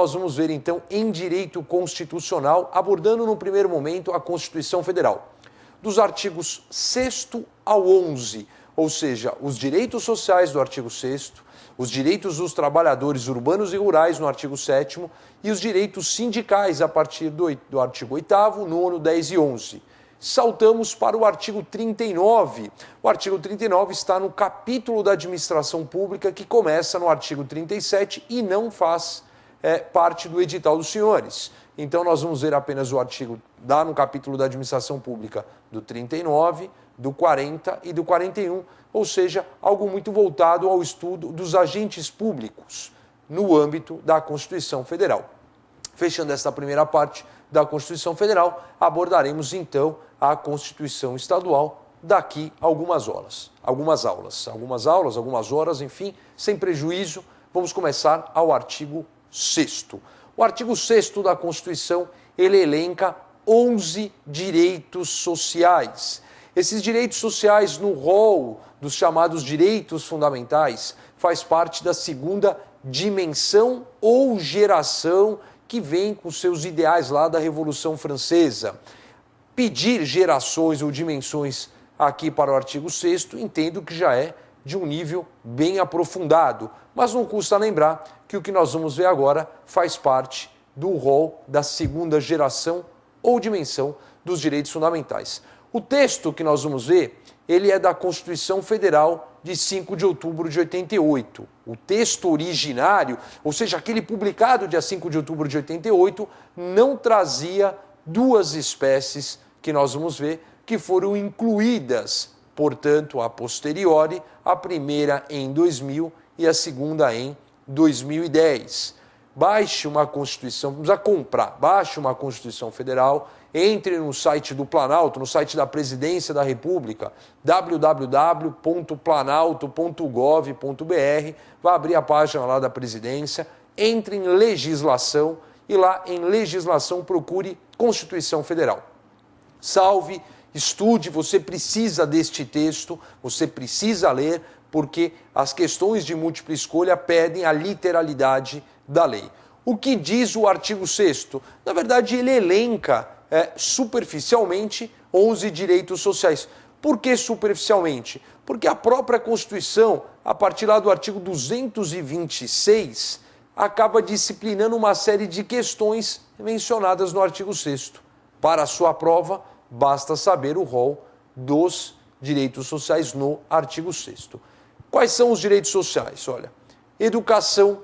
nós vamos ver então em direito constitucional, abordando no primeiro momento a Constituição Federal. Dos artigos 6º ao 11, ou seja, os direitos sociais do artigo 6º, os direitos dos trabalhadores urbanos e rurais no artigo 7º e os direitos sindicais a partir do artigo 8º, 9º, 10 e 11. Saltamos para o artigo 39. O artigo 39 está no capítulo da administração pública, que começa no artigo 37 e não faz parte do edital dos senhores. Então nós vamos ver apenas o artigo no capítulo da administração pública do 39, do 40 e do 41, ou seja, algo muito voltado ao estudo dos agentes públicos no âmbito da Constituição Federal. Fechando esta primeira parte da Constituição Federal, abordaremos então a Constituição Estadual daqui a algumas horas, enfim, sem prejuízo. Vamos começar ao artigo 6º. O artigo 6º da Constituição, ele elenca 11 direitos sociais. Esses direitos sociais, no rol dos chamados direitos fundamentais, faz parte da segunda dimensão ou geração que vem com seus ideais lá da Revolução Francesa. Pedir gerações ou dimensões aqui para o artigo 6º, entendo que já é de um nível bem aprofundado, mas não custa lembrar que o que nós vamos ver agora faz parte do rol da segunda geração ou dimensão dos direitos fundamentais. O texto que nós vamos ver, ele é da Constituição Federal de 5 de outubro de 88. O texto originário, ou seja, aquele publicado dia 5 de outubro de 88, não trazia duas espécies que nós vamos ver que foram incluídas, portanto, a posteriori, a primeira em 2000 e a segunda em 2010. Baixe uma Constituição, precisa comprar, baixe uma Constituição Federal, entre no site do Planalto, no site da Presidência da República, www.planalto.gov.br, vai abrir a página lá da Presidência, entre em Legislação e lá em Legislação procure Constituição Federal. Salve, estude, você precisa deste texto, você precisa ler, porque as questões de múltipla escolha pedem a literalidade da lei. O que diz o artigo 6º? Na verdade, ele elenca superficialmente 11 direitos sociais. Por que superficialmente? Porque a própria Constituição, a partir lá do artigo 226, acaba disciplinando uma série de questões mencionadas no artigo 6º. Para a sua prova, basta saber o rol dos direitos sociais no artigo 6º. Quais são os direitos sociais? Olha, educação,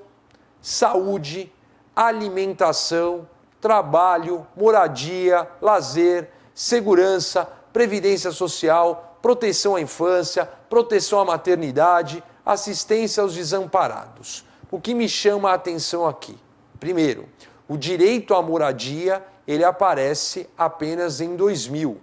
saúde, alimentação, trabalho, moradia, lazer, segurança, previdência social, proteção à infância, proteção à maternidade, assistência aos desamparados. O que me chama a atenção aqui? Primeiro, o direito à moradia, ele aparece apenas em 2000.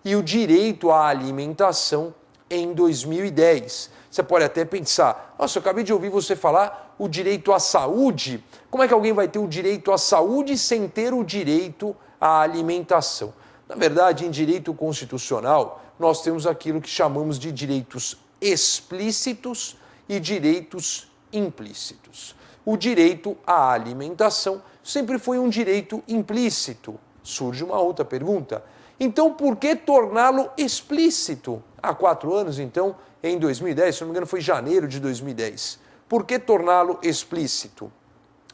E o direito à alimentação em 2010. Você pode até pensar, nossa, eu acabei de ouvir você falar o direito à saúde. Como é que alguém vai ter o direito à saúde sem ter o direito à alimentação? Na verdade, em direito constitucional, nós temos aquilo que chamamos de direitos explícitos e direitos implícitos. O direito à alimentação sempre foi um direito implícito. Surge uma outra pergunta. Então, por que torná-lo explícito? Há 4 anos, então, em 2010, se não me engano, foi janeiro de 2010. Por que torná-lo explícito?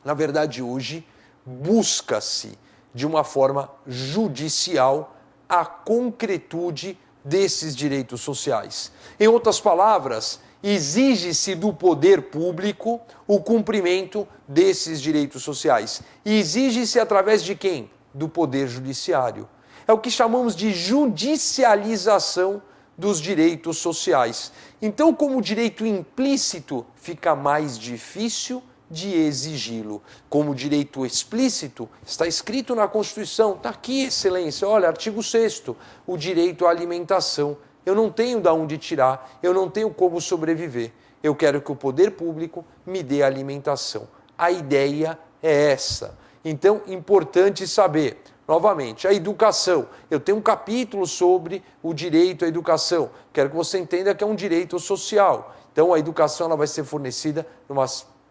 Na verdade, hoje, busca-se, de uma forma judicial, a concretude desses direitos sociais. Em outras palavras, exige-se do poder público o cumprimento desses direitos sociais. E exige-se através de quem? Do poder judiciário. É o que chamamos de judicialização dos direitos sociais. Então, como direito implícito, fica mais difícil de exigi-lo. Como direito explícito, está escrito na Constituição, está aqui, excelência, olha, artigo 6º, o direito à alimentação. Eu não tenho de onde tirar, eu não tenho como sobreviver. Eu quero que o poder público me dê alimentação. A ideia é essa. Então, importante saber, novamente, a educação. Eu tenho um capítulo sobre o direito à educação. Quero que você entenda que é um direito social. Então, a educação ela vai ser fornecida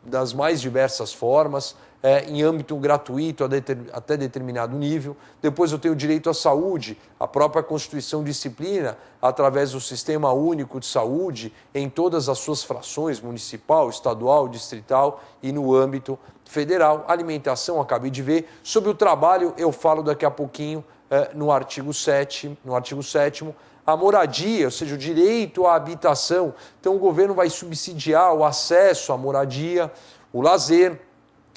das mais diversas formas, em âmbito gratuito até determinado nível. Depois eu tenho o direito à saúde, a própria Constituição disciplina, através do Sistema Único de Saúde, em todas as suas frações, municipal, estadual, distrital e no âmbito federal. Alimentação, acabei de ver. Sobre o trabalho, eu falo daqui a pouquinho no artigo 7º. A moradia, ou seja, o direito à habitação. Então o governo vai subsidiar o acesso à moradia, o lazer,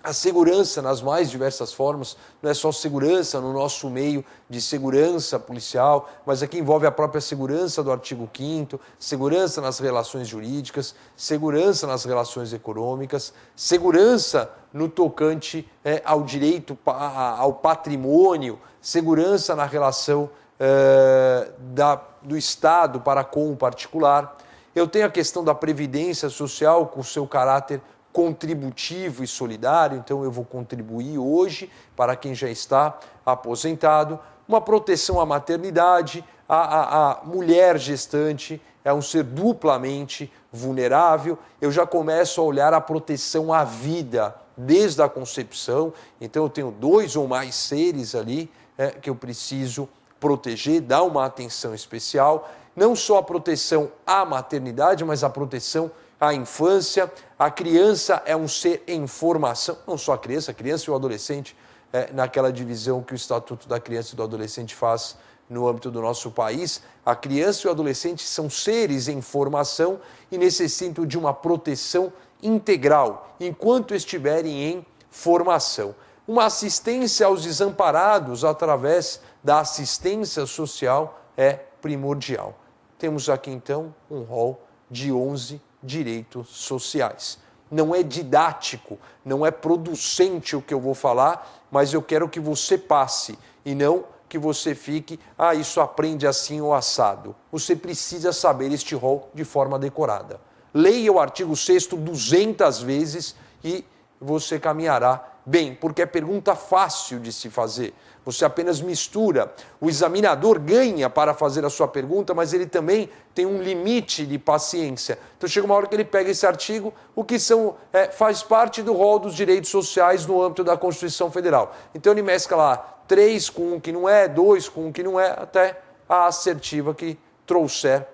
a segurança nas mais diversas formas, não é só segurança no nosso meio de segurança policial, mas aqui envolve a própria segurança do artigo 5º, segurança nas relações jurídicas, segurança nas relações econômicas, segurança no tocante ao direito ao patrimônio, segurança na relação do Estado para com o particular. Eu tenho a questão da previdência social com seu caráter contributivo e solidário, então eu vou contribuir hoje para quem já está aposentado, uma proteção à maternidade, a mulher gestante é um ser duplamente vulnerável, eu já começo a olhar a proteção à vida desde a concepção, então eu tenho 2 ou mais seres ali que eu preciso proteger, dar uma atenção especial, não só a proteção à maternidade, mas a proteção à infância. A criança é um ser em formação, não só a criança e o adolescente, naquela divisão que o Estatuto da Criança e do Adolescente faz no âmbito do nosso país. A criança e o adolescente são seres em formação e necessitam de uma proteção integral enquanto estiverem em formação. Uma assistência aos desamparados através da assistência social é primordial. Temos aqui, então, um rol de 11 direitos sociais. Não é didático, não é producente o que eu vou falar, mas eu quero que você passe e não que você fique, isso aprende assim ou assado. Você precisa saber este rol de forma decorada. Leia o artigo 6º 200 vezes e você caminhará bem, porque é pergunta fácil de se fazer. Você apenas mistura. O examinador ganha para fazer a sua pergunta, mas ele também tem um limite de paciência. Então chega uma hora que ele pega esse artigo, o que faz parte do rol dos direitos sociais no âmbito da Constituição Federal. Então ele mescla lá 3 com um que não é, 2 com um que não é, até a assertiva que trouxer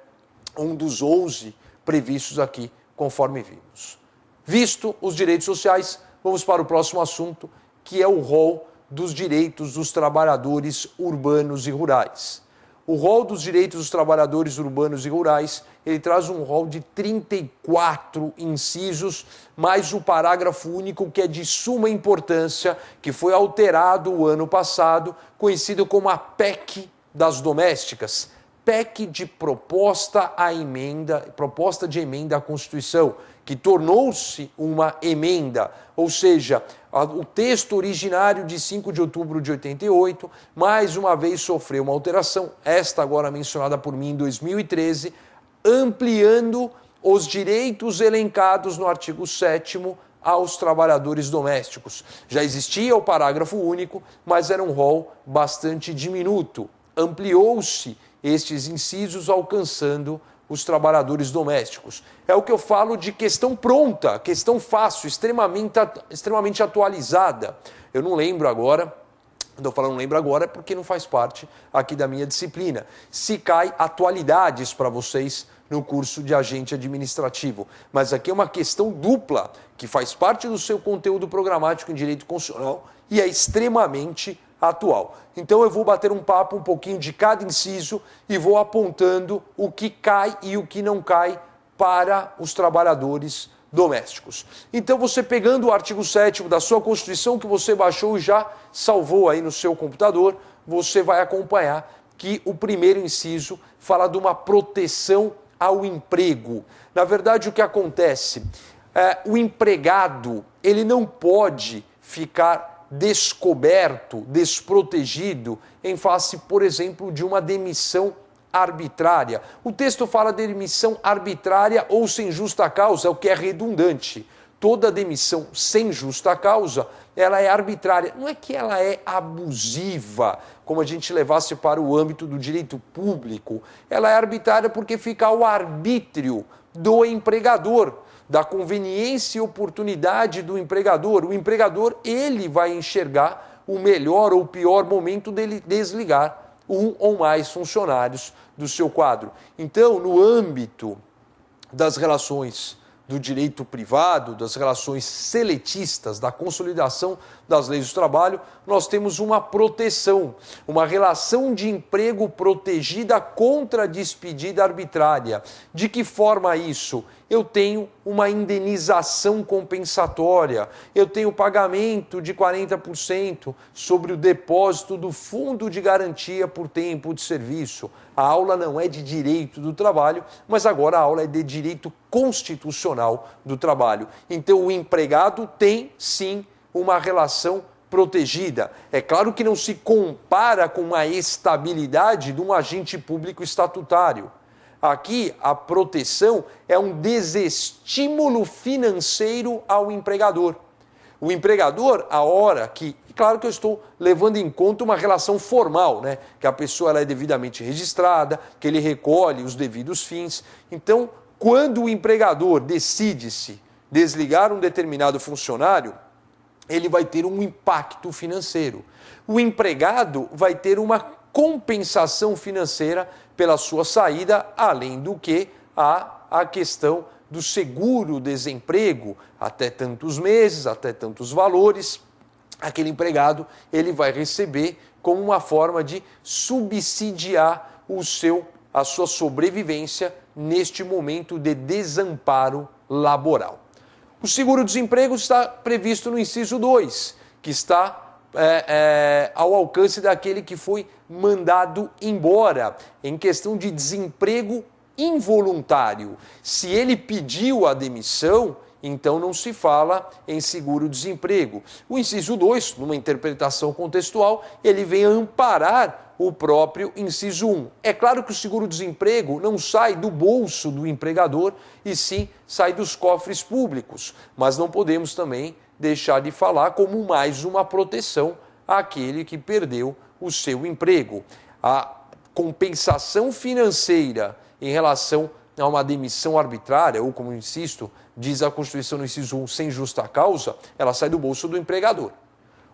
um dos 11 previstos aqui, conforme vimos. Visto os direitos sociais, vamos para o próximo assunto, que é o rol dos direitos dos trabalhadores urbanos e rurais. O rol dos direitos dos trabalhadores urbanos e rurais, ele traz um rol de 34 incisos, mais o parágrafo único que é de suma importância, que foi alterado o ano passado, conhecido como a PEC das domésticas. PEC de proposta de emenda à Constituição, que tornou-se uma emenda, ou seja, o texto originário de 5 de outubro de 88, mais uma vez sofreu uma alteração, esta agora mencionada por mim em 2013, ampliando os direitos elencados no artigo 7º aos trabalhadores domésticos. Já existia o parágrafo único, mas era um rol bastante diminuto. Ampliou-se estes incisos, alcançando os trabalhadores domésticos. É o que eu falo de questão pronta, questão fácil, extremamente atualizada. Eu não lembro agora, quando eu falo não lembro agora, é porque não faz parte aqui da minha disciplina. Se cai atualidades para vocês no curso de agente administrativo. Mas aqui é uma questão dupla, que faz parte do seu conteúdo programático em direito constitucional e é extremamente atual. Então eu vou bater um papo um pouquinho de cada inciso e vou apontando o que cai e o que não cai para os trabalhadores domésticos. Então você pegando o artigo 7º da sua Constituição que você baixou e já salvou aí no seu computador, você vai acompanhar que o primeiro inciso fala de uma proteção ao emprego. Na verdade, o que acontece? O empregado, ele não pode ficar descoberto, desprotegido, em face, por exemplo, de uma demissão arbitrária. O texto fala de demissão arbitrária ou sem justa causa, o que é redundante. Toda demissão sem justa causa, ela é arbitrária. Não é que ela é abusiva, como a gente levasse para o âmbito do direito público. Ela é arbitrária porque fica ao arbítrio do empregador, da conveniência e oportunidade do empregador. O empregador, ele vai enxergar o melhor ou pior momento dele desligar um ou mais funcionários do seu quadro. Então, no âmbito das relações do direito privado, das relações seletistas, da consolidação das leis do trabalho, nós temos uma proteção, uma relação de emprego protegida contra a despedida arbitrária. De que forma isso? Eu tenho uma indenização compensatória, eu tenho pagamento de 40% sobre o depósito do fundo de garantia por tempo de serviço. A aula não é de direito do trabalho, mas agora a aula é de direito constitucional do trabalho. Então o empregado tem sim uma relação protegida. É claro que não se compara com a estabilidade de um agente público estatutário. Aqui, a proteção é um desestímulo financeiro ao empregador. O empregador, a hora que... Claro que eu estou levando em conta uma relação formal, né? Que a pessoa ela é devidamente registrada, que ele recolhe os devidos fins. Então, quando o empregador decide-se desligar um determinado funcionário, ele vai ter um impacto financeiro. O empregado vai ter uma compensação financeira pela sua saída, além do que a questão do seguro-desemprego, até tantos meses, até tantos valores, aquele empregado ele vai receber como uma forma de subsidiar a sua sobrevivência neste momento de desamparo laboral. O seguro-desemprego está previsto no inciso 2, que está ao alcance daquele que foi mandado embora, em questão de desemprego involuntário. Se ele pediu a demissão, então não se fala em seguro-desemprego. O inciso 2, numa interpretação contextual, ele vem amparar o próprio inciso 1. É claro que o seguro-desemprego não sai do bolso do empregador, e sim sai dos cofres públicos, mas não podemos também deixar de falar como mais uma proteção àquele que perdeu o seu emprego. A compensação financeira em relação a uma demissão arbitrária, ou como eu insisto, diz a Constituição no inciso 1, sem justa causa, ela sai do bolso do empregador.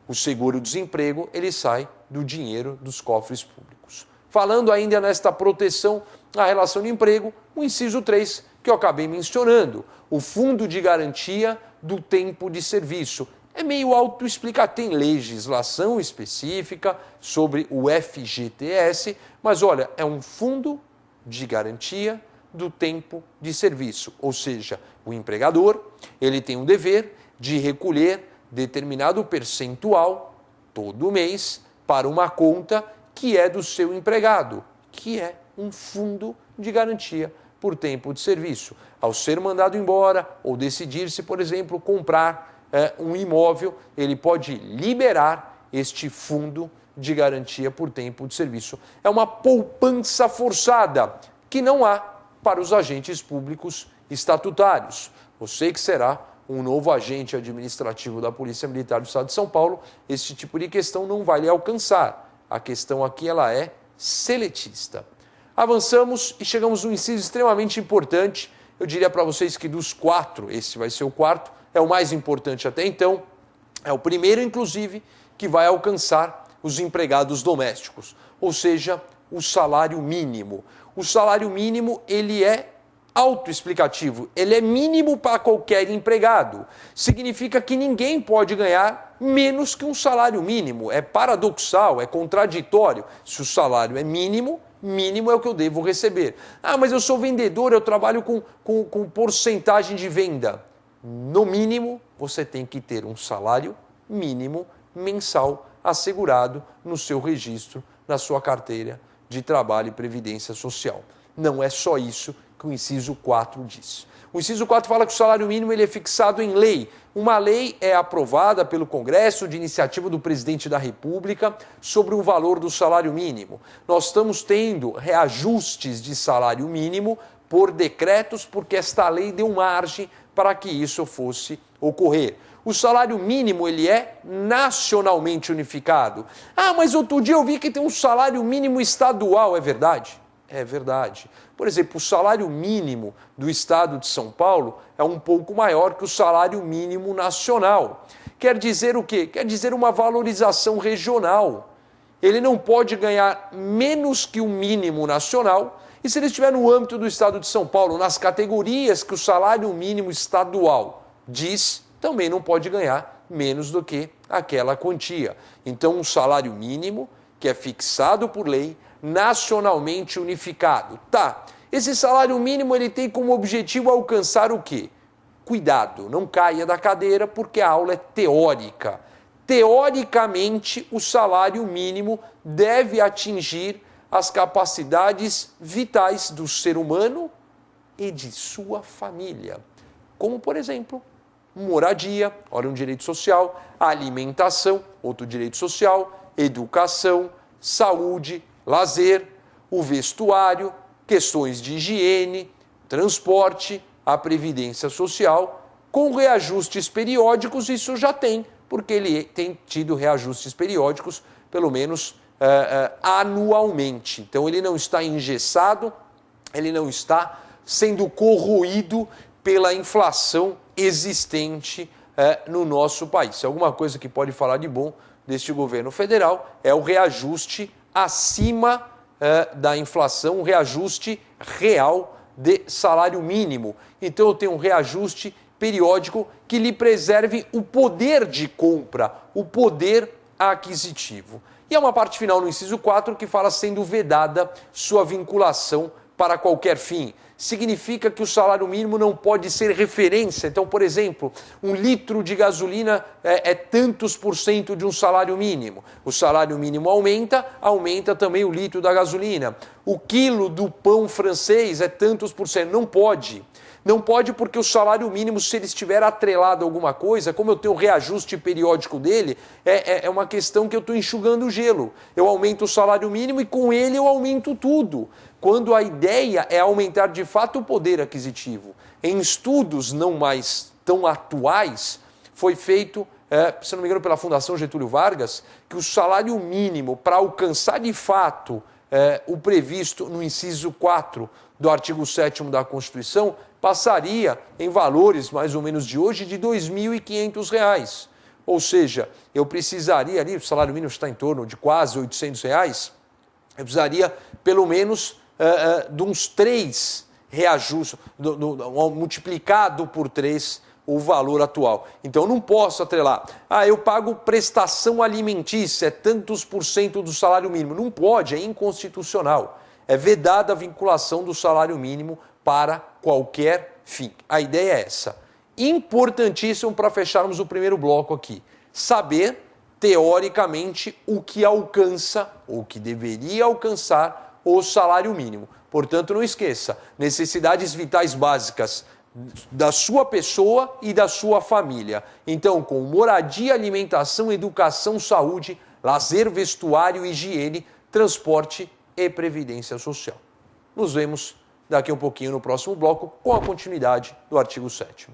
O seguro-desemprego, ele sai do dinheiro dos cofres públicos. Falando ainda nesta proteção à relação de emprego, o inciso 3, que eu acabei mencionando, o Fundo de Garantia do Tempo de Serviço. É meio autoexplicativo, tem legislação específica sobre o FGTS, mas olha, é um fundo de garantia do tempo de serviço, ou seja, o empregador ele tem um dever de recolher determinado percentual todo mês para uma conta que é do seu empregado, que é um fundo de garantia por tempo de serviço. Ao ser mandado embora ou decidir-se, por exemplo, comprar um imóvel, ele pode liberar este fundo de garantia por tempo de serviço. É uma poupança forçada que não há para os agentes públicos estatutários. Você que será um novo agente administrativo da Polícia Militar do Estado de São Paulo, esse tipo de questão não vai lhe alcançar. A questão aqui ela é seletista. Avançamos e chegamos num inciso extremamente importante. Eu diria para vocês que dos 4, esse vai ser o 4, é o mais importante até então. É o primeiro, inclusive, que vai alcançar os empregados domésticos, ou seja, o salário mínimo. O salário mínimo, ele é autoexplicativo, ele é mínimo para qualquer empregado. Significa que ninguém pode ganhar menos que um salário mínimo. É paradoxal, é contraditório. Se o salário é mínimo, mínimo é o que eu devo receber. Ah, mas eu sou vendedor, eu trabalho com porcentagem de venda. No mínimo, você tem que ter um salário mínimo mensal assegurado no seu registro, na sua carteira de trabalho e previdência social. Não é só isso que o inciso 4 diz. O inciso 4 fala que o salário mínimo ele é fixado em lei. Uma lei é aprovada pelo Congresso de iniciativa do Presidente da República sobre o valor do salário mínimo. Nós estamos tendo reajustes de salário mínimo por decretos, porque esta lei deu margem para que isso fosse ocorrer. O salário mínimo ele é nacionalmente unificado. Ah, mas outro dia eu vi que tem um salário mínimo estadual, é verdade? É verdade. Por exemplo, o salário mínimo do estado de São Paulo é um pouco maior que o salário mínimo nacional. Quer dizer o quê? Quer dizer uma valorização regional. Ele não pode ganhar menos que o mínimo nacional, e se ele estiver no âmbito do estado de São Paulo, nas categorias que o salário mínimo estadual diz, também não pode ganhar menos do que aquela quantia. Então, um salário mínimo que é fixado por lei, nacionalmente unificado. Tá, esse salário mínimo ele tem como objetivo alcançar o quê? Cuidado, não caia da cadeira porque a aula é teórica. Teoricamente, o salário mínimo deve atingir as capacidades vitais do ser humano e de sua família. Como, por exemplo, moradia, ora um direito social, alimentação, outro direito social, educação, saúde, lazer, o vestuário, questões de higiene, transporte, a previdência social, com reajustes periódicos, isso já tem, porque ele tem tido reajustes periódicos, pelo menos anualmente. Então ele não está engessado, ele não está sendo corroído pela inflação existente no nosso país. Alguma coisa que pode falar de bom deste governo federal é o reajuste acima da inflação, um reajuste real de salário mínimo. Então eu tenho um reajuste periódico que lhe preserve o poder de compra, o poder aquisitivo. E há uma parte final no inciso 4 que fala sendo vedada sua vinculação para qualquer fim. Significa que o salário mínimo não pode ser referência. Então, por exemplo, um litro de gasolina é tantos por cento de um salário mínimo. O salário mínimo aumenta, aumenta também o litro da gasolina. O quilo do pão francês é tantos por cento. Não pode. Não pode porque o salário mínimo, se ele estiver atrelado a alguma coisa, como eu tenho o reajuste periódico dele, é uma questão que eu estou enxugando o gelo. Eu aumento o salário mínimo e com ele eu aumento tudo. Quando a ideia é aumentar de fato o poder aquisitivo. Em estudos não mais tão atuais, foi feito, se não me engano, pela Fundação Getúlio Vargas, que o salário mínimo para alcançar de fato o previsto no inciso 4 do artigo 7º da Constituição, passaria em valores mais ou menos de hoje de R$ 2.500. Ou seja, eu precisaria ali, o salário mínimo está em torno de quase R$ 800, eu precisaria pelo menos de uns 3 reajustes, multiplicado por 3 o valor atual. Então eu não posso atrelar, eu pago prestação alimentícia, é tantos por cento do salário mínimo. Não pode, é inconstitucional. É vedada a vinculação do salário mínimo para qualquer fim. A ideia é essa. Importantíssimo para fecharmos o primeiro bloco aqui. Saber, teoricamente, o que alcança, ou que deveria alcançar, o salário mínimo. Portanto, não esqueça, necessidades vitais básicas da sua pessoa e da sua família. Então, com moradia, alimentação, educação, saúde, lazer, vestuário, higiene, transporte e previdência social. Nos vemos daqui a um pouquinho no próximo bloco com a continuidade do artigo 7º.